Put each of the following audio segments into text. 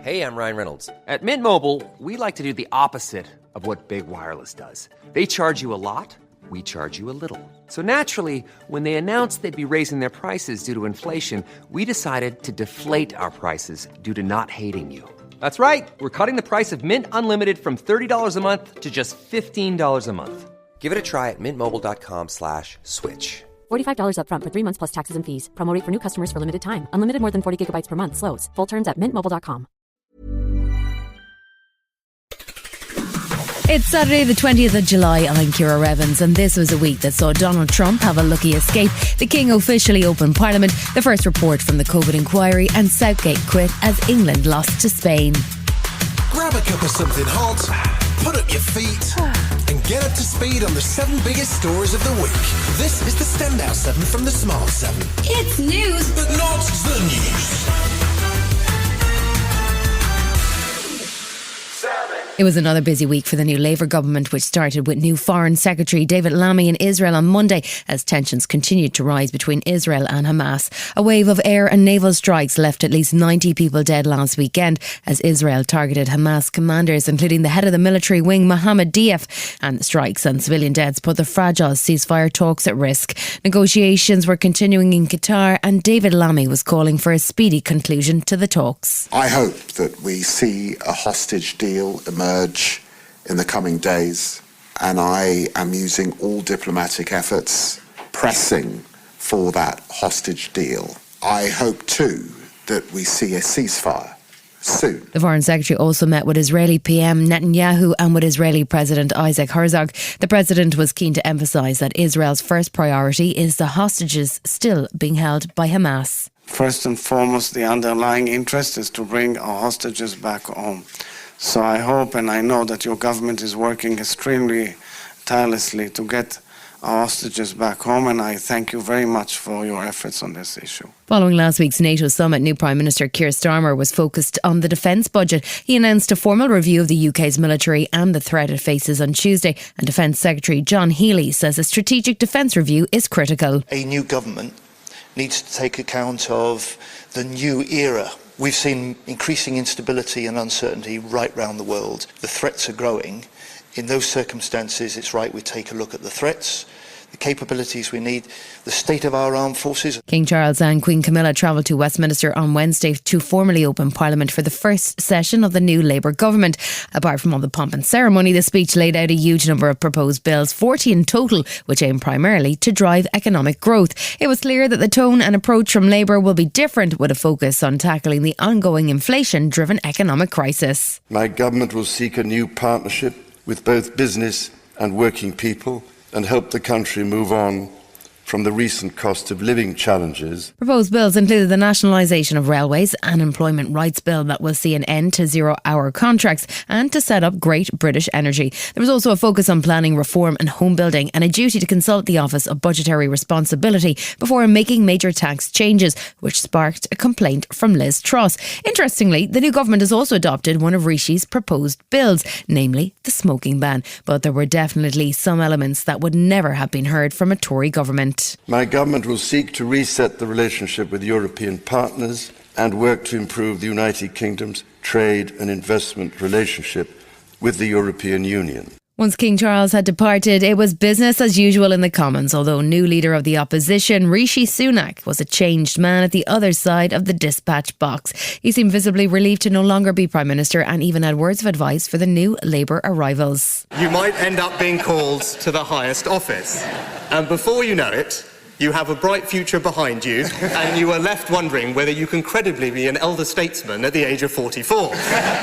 Hey, I'm Ryan Reynolds. At Mint Mobile, we like to do the opposite of what Big Wireless does. They charge you a lot, we charge you a little. So naturally, when they announced they'd be raising their prices due to inflation, we decided to deflate our prices due to not hating you. That's right. We're cutting the price of Mint Unlimited from $30 a month to just $15 a month. Give it a try at mintmobile.com/switch. $45 up front for 3 months plus taxes and fees. Promo rate for new customers for limited time. Unlimited more than 40 gigabytes per month. Slows full terms at mintmobile.com. It's Saturday the 20th of July. I'm Ciara Evans, and this was a week that saw Donald Trump have a lucky escape, the King officially opened Parliament, the first report from the COVID inquiry, and Southgate quit as England lost to Spain. Grab a cup of something hot, put up your feet, and get up to speed on the 7 biggest stories of the week. This is the Standout 7 from the Smart 7. It's news, but not the news. It was another busy week for the new Labour government, which started with new Foreign Secretary David Lammy in Israel on Monday as tensions continued to rise between Israel and Hamas. A wave of air and naval strikes left at least 90 people dead last weekend as Israel targeted Hamas commanders, including the head of the military wing, Mohammed Diaf. And the strikes and civilian deaths put the fragile ceasefire talks at risk. Negotiations were continuing in Qatar, and David Lammy was calling for a speedy conclusion to the talks. I hope that we see a hostage deal emerge in the coming days, and I am using all diplomatic efforts pressing for that hostage deal. I hope too that we see a ceasefire soon. The Foreign Secretary also met with Israeli PM Netanyahu and with Israeli President Isaac Herzog. The President was keen to emphasise that Israel's first priority is the hostages still being held by Hamas. First and foremost, the underlying interest is to bring our hostages back home. So I hope and I know that your government is working extremely tirelessly to get our hostages back home, and I thank you very much for your efforts on this issue. Following last week's NATO summit, new Prime Minister Keir Starmer was focused on the defence budget. He announced a formal review of the UK's military and the threat it faces on Tuesday, and Defence Secretary John Healey says a strategic defence review is critical. A new government needs to take account of the new era. We've seen increasing instability and uncertainty right round the world. The threats are growing. In those circumstances, it's right we take a look at the threats, the capabilities we need, the state of our armed forces. King Charles and Queen Camilla travelled to Westminster on Wednesday to formally open Parliament for the first session of the new Labour government. Apart from all the pomp and ceremony, the speech laid out a huge number of proposed bills, 40 in total, which aim primarily to drive economic growth. It was clear that the tone and approach from Labour will be different, with a focus on tackling the ongoing inflation-driven economic crisis. My government will seek a new partnership with both business and working people and help the country move on from the recent cost of living challenges. Proposed bills included the nationalisation of railways, an employment rights bill that will see an end to zero-hour contracts, and to set up Great British Energy. There was also a focus on planning reform and home building, and a duty to consult the Office of Budgetary Responsibility before making major tax changes, which sparked a complaint from Liz Truss. Interestingly, the new government has also adopted one of Rishi's proposed bills, namely the smoking ban. But there were definitely some elements that would never have been heard from a Tory government. My government will seek to reset the relationship with European partners and work to improve the United Kingdom's trade and investment relationship with the European Union. Once King Charles had departed, it was business as usual in the Commons, although new leader of the opposition, Rishi Sunak, was a changed man at the other side of the dispatch box. He seemed visibly relieved to no longer be Prime Minister, and even had words of advice for the new Labour arrivals. You might end up being called to the highest office, and before you know it, you have a bright future behind you, and you are left wondering whether you can credibly be an elder statesman at the age of 44.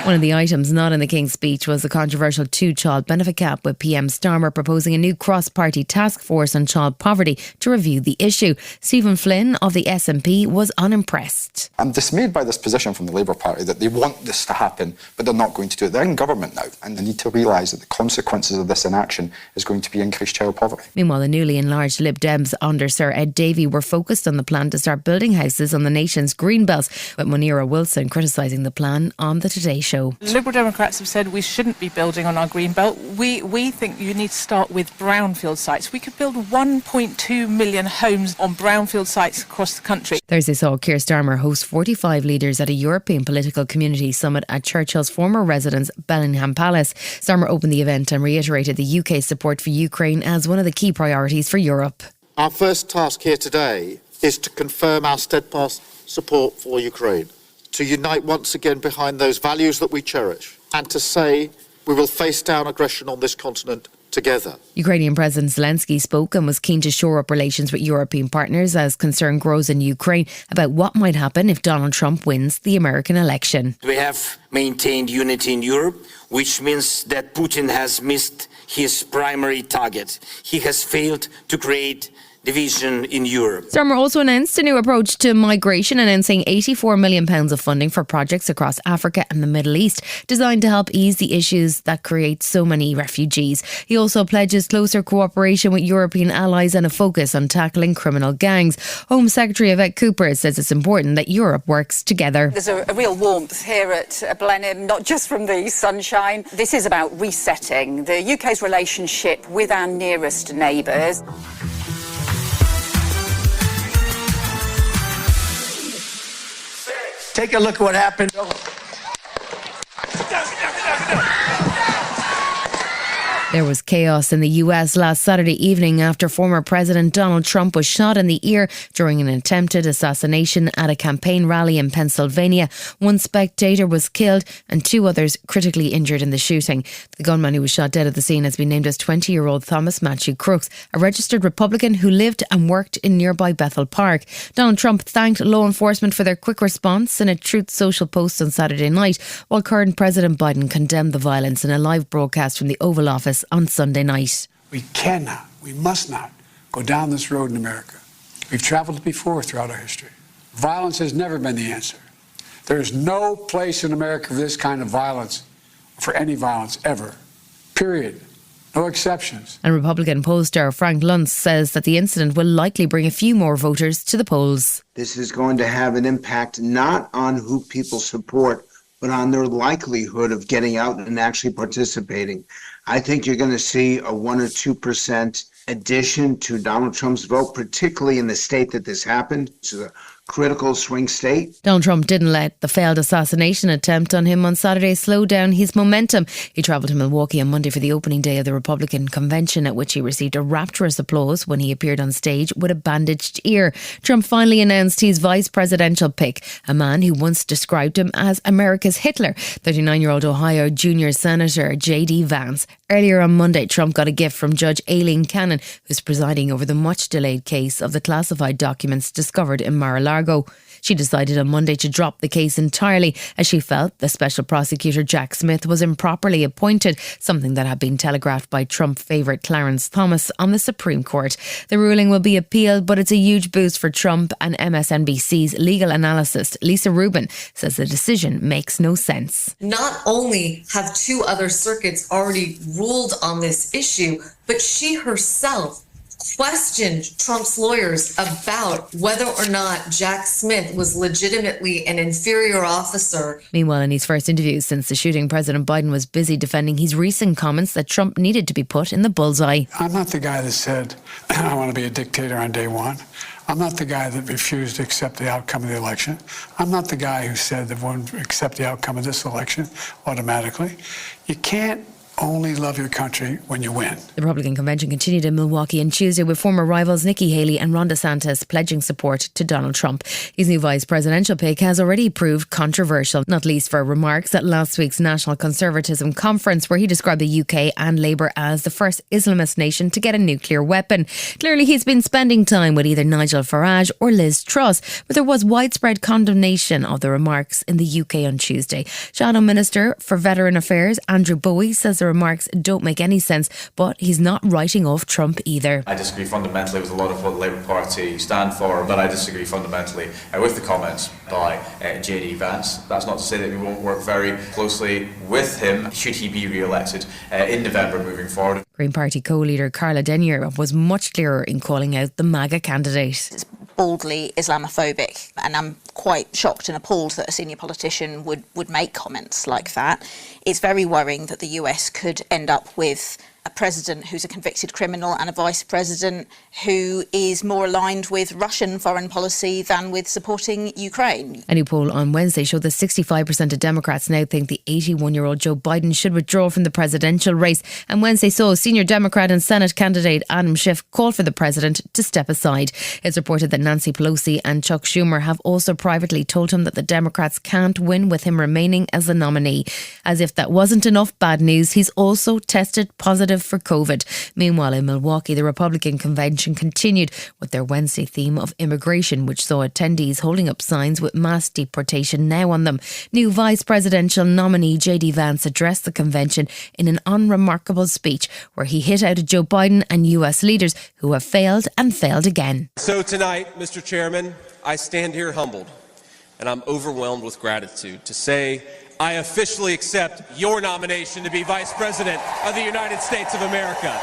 One of the items not in the King's speech was the controversial two-child benefit cap, with PM Starmer proposing a new cross-party task force on child poverty to review the issue. Stephen Flynn of the SNP was unimpressed. I'm dismayed by this position from the Labour Party that they want this to happen, but they're not going to do it. They're in government now, and they need to realise that the consequences of this inaction is going to be increased child poverty. Meanwhile, the newly enlarged Lib Dems underserved Chancellor Ed Davey were focused on the plan to start building houses on the nation's green belt, with Munira Wilson criticising the plan on the Today Show. Liberal Democrats have said we shouldn't be building on our green belt. We think you need to start with brownfield sites. We could build 1.2 million homes on brownfield sites across the country. Thursday saw Keir Starmer host 45 leaders at a European political community summit at Churchill's former residence, Bellingham Palace. Starmer opened the event and reiterated the UK's support for Ukraine as one of the key priorities for Europe. Our first task here today is to confirm our steadfast support for Ukraine, to unite once again behind those values that we cherish, and to say we will face down aggression on this continent together. Ukrainian President Zelensky spoke and was keen to shore up relations with European partners as concern grows in Ukraine about what might happen if Donald Trump wins the American election. We have maintained unity in Europe, which means that Putin has missed his primary target. He has failed to create division in Europe. Starmer also announced a new approach to migration, announcing £84 million of funding for projects across Africa and the Middle East, designed to help ease the issues that create so many refugees. He also pledges closer cooperation with European allies and a focus on tackling criminal gangs. Home Secretary Yvette Cooper says it's important that Europe works together. There's a real warmth here at Blenheim, not just from the sunshine. This is about resetting the UK's relationship with our nearest neighbours. Take a look at what happened. There was chaos in the US last Saturday evening after former President Donald Trump was shot in the ear during an attempted assassination at a campaign rally in Pennsylvania. One spectator was killed and 2 others critically injured in the shooting. The gunman who was shot dead at the scene has been named as 20-year-old Thomas Matthew Crooks, a registered Republican who lived and worked in nearby Bethel Park. Donald Trump thanked law enforcement for their quick response in a Truth Social post on Saturday night, while current President Biden condemned the violence in a live broadcast from the Oval Office on Sunday night. We must not go down this road in America. We've traveled before throughout our history. Violence has never been the answer. There is no place in America for this kind of violence, for any violence ever. Period. No exceptions. And Republican pollster Frank Luntz says that the incident will likely bring a few more voters to the polls. This is going to have an impact not on who people support, but on their likelihood of getting out and actually participating. I think you're going to see a 1 or 2% addition to Donald Trump's vote, particularly in the state that this happened. It's a critical swing state. Donald Trump didn't let the failed assassination attempt on him on Saturday slow down his momentum. He travelled to Milwaukee on Monday for the opening day of the Republican convention, at which he received a rapturous applause when he appeared on stage with a bandaged ear. Trump finally announced his vice presidential pick, a man who once described him as America's Hitler, 39-year-old Ohio junior Senator J.D. Vance. Earlier on Monday, Trump got a gift from Judge Aileen Cannon, who's presiding over the much-delayed case of the classified documents discovered in Mar-a-Lago. She decided on Monday to drop the case entirely as she felt the special prosecutor Jack Smith was improperly appointed, something that had been telegraphed by Trump favourite Clarence Thomas on the Supreme Court. The ruling will be appealed, but it's a huge boost for Trump, and MSNBC's legal analyst Lisa Rubin says the decision makes no sense. Not only have 2 other circuits already ruled on this issue, but she herself questioned Trump's lawyers about whether or not Jack Smith was legitimately an inferior officer. Meanwhile, in his first interview since the shooting, President Biden was busy defending his recent comments that Trump needed to be put in the bullseye. I'm not the guy that said, I want to be a dictator on day one. I'm not the guy that refused to accept the outcome of the election. I'm not the guy who said that won't accept the outcome of this election automatically. You can't only love your country when you win. The Republican convention continued in Milwaukee on Tuesday with former rivals Nikki Haley and Ron DeSantis pledging support to Donald Trump. His new vice presidential pick has already proved controversial, not least for remarks at last week's National Conservatism Conference, where he described the UK and Labour as the first Islamist nation to get a nuclear weapon. Clearly, he's been spending time with either Nigel Farage or Liz Truss, but there was widespread condemnation of the remarks in the UK on Tuesday. Shadow Minister for Veteran Affairs Andrew Bowie says there the remarks don't make any sense, but he's not writing off Trump either. I disagree fundamentally with a lot of what the Labour Party stand for, but I disagree fundamentally with the comments by JD Vance. That's not to say that we won't work very closely with him should he be re-elected in November moving forward. Green Party co-leader Carla Denyer was much clearer in calling out the MAGA candidate. It's baldly Islamophobic, and I'm quite shocked and appalled that a senior politician would make comments like that. It's very worrying that the US could end up with a president who's a convicted criminal and a vice president who is more aligned with Russian foreign policy than with supporting Ukraine. A new poll on Wednesday showed that 65% of Democrats now think the 81-year-old Joe Biden should withdraw from the presidential race. And Wednesday saw senior Democrat and Senate candidate Adam Schiff call for the president to step aside. It's reported that Nancy Pelosi and Chuck Schumer have also privately told him that the Democrats can't win with him remaining as the nominee. As if that wasn't enough bad news, he's also tested positive for COVID. Meanwhile, in Milwaukee, the Republican convention continued with their Wednesday theme of immigration, which saw attendees holding up signs with mass deportation now on them. New vice presidential nominee JD Vance addressed the convention in an unremarkable speech where he hit out at Joe Biden and US leaders who have failed and failed again. So tonight, Mr. Chairman, I stand here humbled and I'm overwhelmed with gratitude to say I officially accept your nomination to be Vice President of the United States of America.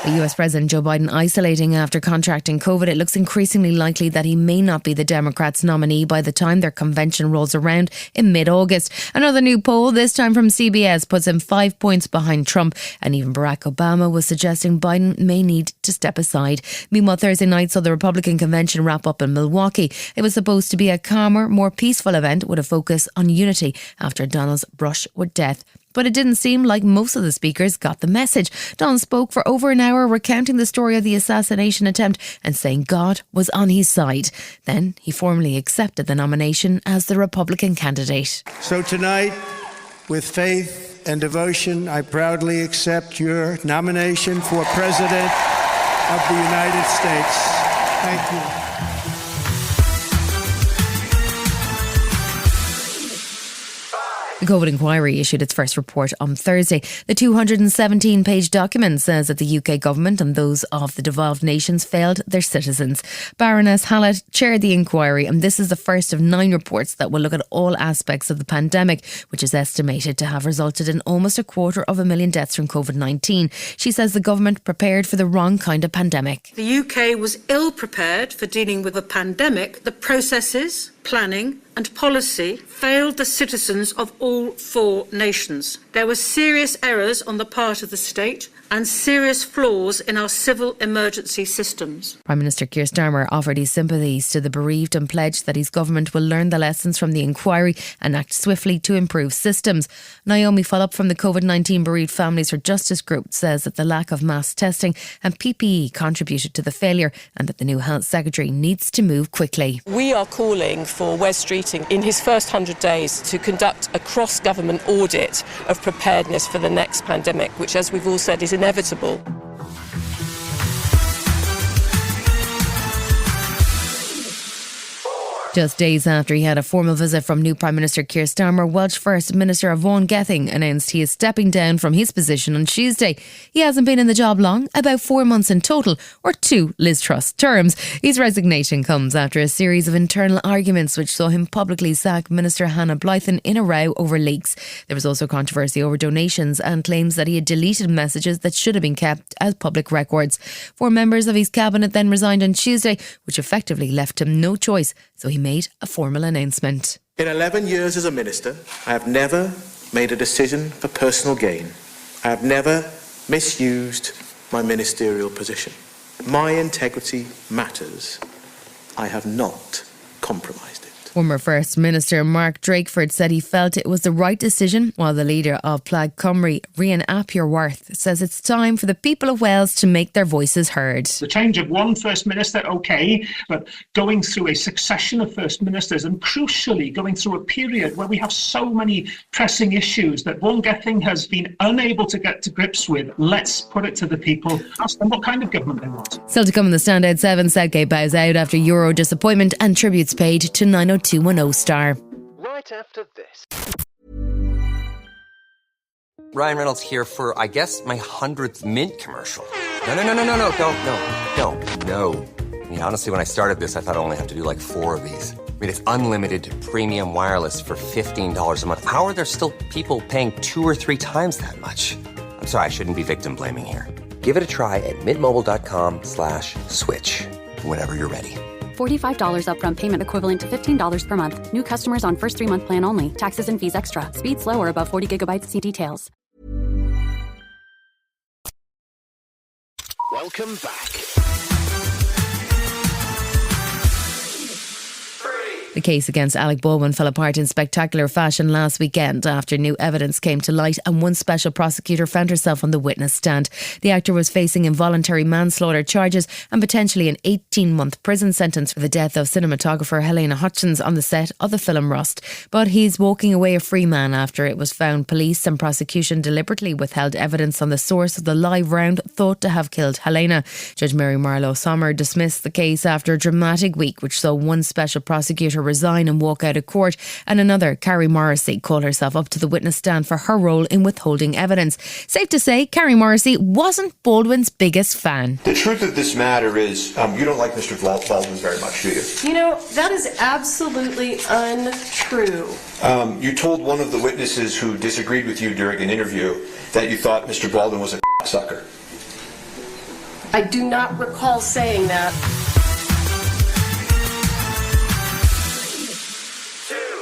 The US President Joe Biden isolating after contracting COVID, it looks increasingly likely that he may not be the Democrats' nominee by the time their convention rolls around in mid-August. Another new poll, this time from CBS, puts him 5 points behind Trump, and even Barack Obama was suggesting Biden may need to step aside. Meanwhile, Thursday night saw the Republican convention wrap up in Milwaukee. It was supposed to be a calmer, more peaceful event with a focus on unity after Donald's brush with death. But it didn't seem like most of the speakers got the message. Don spoke for over an hour recounting the story of the assassination attempt and saying God was on his side. Then he formally accepted the nomination as the Republican candidate. So tonight, with faith and devotion, I proudly accept your nomination for President of the United States. Thank you. The COVID inquiry issued its first report on Thursday. The 217-page document says that the UK government and those of the devolved nations failed their citizens. Baroness Hallett chaired the inquiry, and this is the first of 9 reports that will look at all aspects of the pandemic, which is estimated to have resulted in almost 250,000 deaths from COVID-19. She says the government prepared for the wrong kind of pandemic. The UK was ill prepared for dealing with a pandemic. The processes, planning and policy failed the citizens of all 4 nations. There were serious errors on the part of the state and serious flaws in our civil emergency systems. Prime Minister Keir Starmer offered his sympathies to the bereaved and pledged that his government will learn the lessons from the inquiry and act swiftly to improve systems. Naomi Follop from the COVID-19 Bereaved Families for Justice group says that the lack of mass testing and PPE contributed to the failure and that the new Health Secretary needs to move quickly. We are calling for Wes Streeting in his first 100 days to conduct a cross-government audit of preparedness for the next pandemic, which, as we've all said, is inevitable. Just days after he had a formal visit from new Prime Minister Keir Starmer, Welsh First Minister Vaughan Gething announced he is stepping down from his position on Tuesday. He hasn't been in the job long, about 4 months in total, or 2 Liz Truss terms. His resignation comes after a series of internal arguments which saw him publicly sack Minister Hannah Blythen in a row over leaks. There was also controversy over donations and claims that he had deleted messages that should have been kept as public records. 4 members of his cabinet then resigned on Tuesday, which effectively left him no choice, so he made a formal announcement. In 11 years as a minister, I have never made a decision for personal gain. I have never misused my ministerial position. My integrity matters. I have not compromised it. Former First Minister Mark Drakeford said he felt it was the right decision, while the leader of Plaid Cymru, Rian Ap-Iorwerth, says it's time for the people of Wales to make their voices heard. The change of one First Minister, OK, but going through a succession of First Ministers and crucially going through a period where we have so many pressing issues that Vaughan Gething has been unable to get to grips with. Let's put it to the people, ask them what kind of government they want. Still to come in the Standout 7, Southgate bows out after Euro disappointment and tributes paid to 90210 star. Right after this. Ryan Reynolds here for, I guess, my 100th Mint commercial. No, don't. I mean, honestly, when I started this, I thought I only have to do like 4 of these. I mean, it's unlimited premium wireless for $15 a month. How are there still people paying 2 or 3 times that much? I'm sorry, I shouldn't be victim blaming here. Give it a try at mintmobile.com/switch. Whenever you're ready. $45 upfront payment equivalent to $15 per month. New customers on first 3-month plan only. Taxes and fees extra. Speed slower above 40 gigabytes. See details. Welcome back. The case against Alec Baldwin fell apart in spectacular fashion last weekend after new evidence came to light and one special prosecutor found herself on the witness stand. The actor was facing involuntary manslaughter charges and potentially an 18-month prison sentence for the death of cinematographer Helena Hutchins on the set of the film Rust. But he's walking away a free man after it was found police and prosecution deliberately withheld evidence on the source of the live round thought to have killed Helena. Judge Mary Marlowe Sommer dismissed the case after a dramatic week which saw one special prosecutor resign and walk out of court, and another, Carrie Morrissey, called herself up to the witness stand for her role in withholding evidence. Safe to say, Carrie Morrissey wasn't Baldwin's biggest fan. The truth of this matter is you don't like Mr. Baldwin very much, do you? You know, that is absolutely untrue. You told one of the witnesses who disagreed with you during an interview that you thought Mr. Baldwin was a sucker. I do not recall saying that.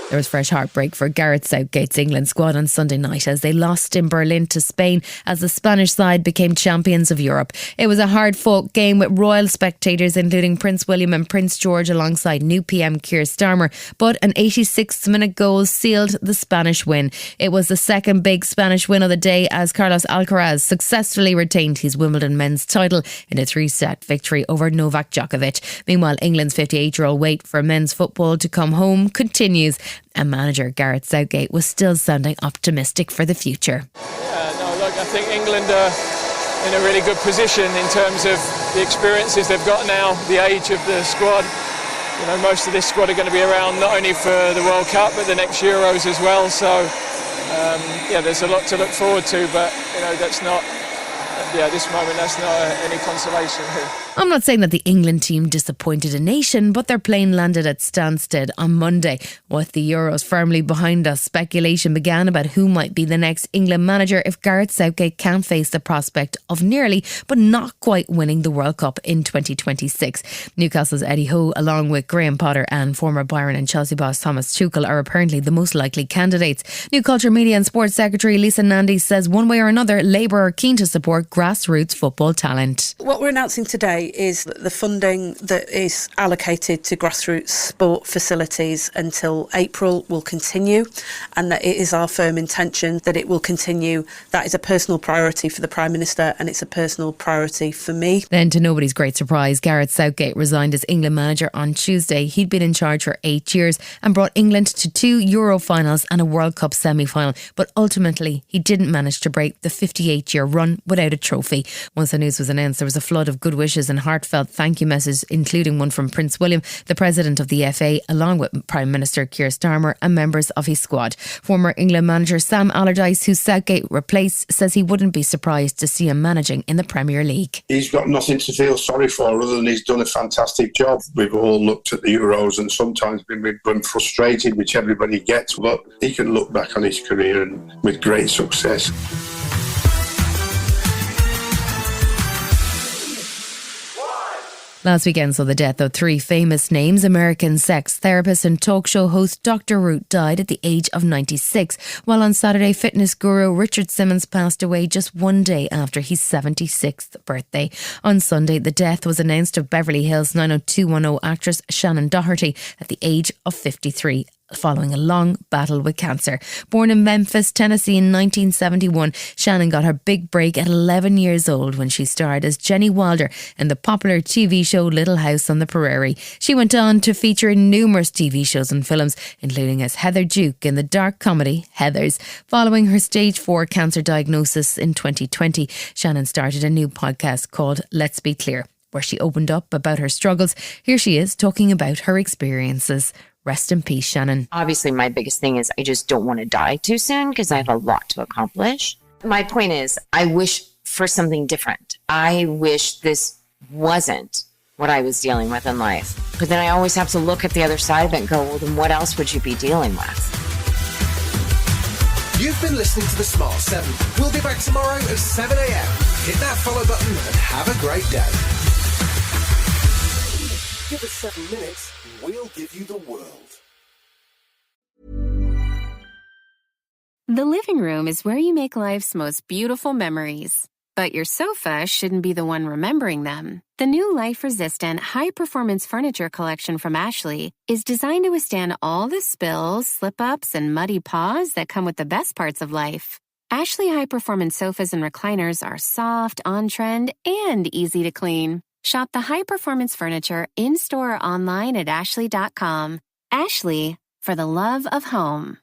There was fresh heartbreak for Gareth Southgate's England squad on Sunday night as they lost in Berlin to Spain as the Spanish side became champions of Europe. It was a hard-fought game with royal spectators including Prince William and Prince George alongside new PM Keir Starmer, but an 86th minute goal sealed the Spanish win. It was the second big Spanish win of the day as Carlos Alcaraz successfully retained his Wimbledon men's title in a 3-set victory over Novak Djokovic. Meanwhile, England's 58-year-old wait for men's football to come home continues, and manager Gareth Southgate was still sounding optimistic for the future. I think England are in a really good position in terms of the experiences they've got now, the age of the squad. You know, most of this squad are going to be around not only for the World Cup but the next Euros as well. So, there's a lot to look forward to, but that's not. At this moment, that's not any consolation here. I'm not saying that the England team disappointed a nation, but their plane landed at Stansted on Monday. With the Euros firmly behind us, speculation began about who might be the next England manager if Gareth Southgate can't face the prospect of nearly, but not quite winning the World Cup in 2026. Newcastle's Eddie Howe, along with Graham Potter and former Bayern and Chelsea boss Thomas Tuchel, are apparently the most likely candidates. New Culture, Media and Sports Secretary Lisa Nandy says one way or another, Labour are keen to support grassroots football talent. What we're announcing today is that the funding that is allocated to grassroots sport facilities until April will continue, and that it is our firm intention that it will continue. That is a personal priority for the Prime Minister and it's a personal priority for me. Then, to nobody's great surprise, Gareth Southgate resigned as England manager on Tuesday. He'd been in charge for 8 years and brought England to 2 Euro finals and a World Cup semi-final, but ultimately he didn't manage to break the 58-year run without a trophy. Once the news was announced, there was a flood of good wishes and heartfelt thank you messages, including one from Prince William, the president of the FA, along with Prime Minister Keir Starmer and members of his squad. Former England manager Sam Allardyce, who Southgate replaced, says he wouldn't be surprised to see him managing in the Premier League. He's got nothing to feel sorry for other than he's done a fantastic job. We've all looked at the Euros and sometimes been frustrated, which everybody gets, but he can look back on his career and with great success. Last weekend saw the death of 3 famous names. American sex therapist and talk show host Dr. Root died at the age of 96, while on Saturday fitness guru Richard Simmons passed away just one day after his 76th birthday. On Sunday, the death was announced of Beverly Hills 90210 actress Shannon Doherty at the age of 53. Following a long battle with cancer. Born in Memphis, Tennessee in 1971, Shannon got her big break at 11 years old when she starred as Jenny Wilder in the popular TV show Little House on the Prairie. She went on to feature in numerous TV shows and films, including as Heather Duke in the dark comedy Heathers. Following her stage 4 cancer diagnosis in 2020, Shannon started a new podcast called Let's Be Clear, where she opened up about her struggles. Here she is talking about her experiences. Rest in peace, Shannon. Obviously, my biggest thing is I just don't want to die too soon because I have a lot to accomplish. My point is, I wish for something different. I wish this wasn't what I was dealing with in life. But then I always have to look at the other side of it and go, well, then what else would you be dealing with? You've been listening to The Smart 7. We'll be back tomorrow at 7 a.m. Hit that follow button and have a great day. Give us 7 minutes and we'll give you the world. The living room is where you make life's most beautiful memories. But your sofa shouldn't be the one remembering them. The new life-resistant, high-performance furniture collection from Ashley is designed to withstand all the spills, slip-ups, and muddy paws that come with the best parts of life. Ashley high-performance sofas and recliners are soft, on-trend, and easy to clean. Shop the high-performance furniture in-store or online at ashley.com. Ashley, for the love of home.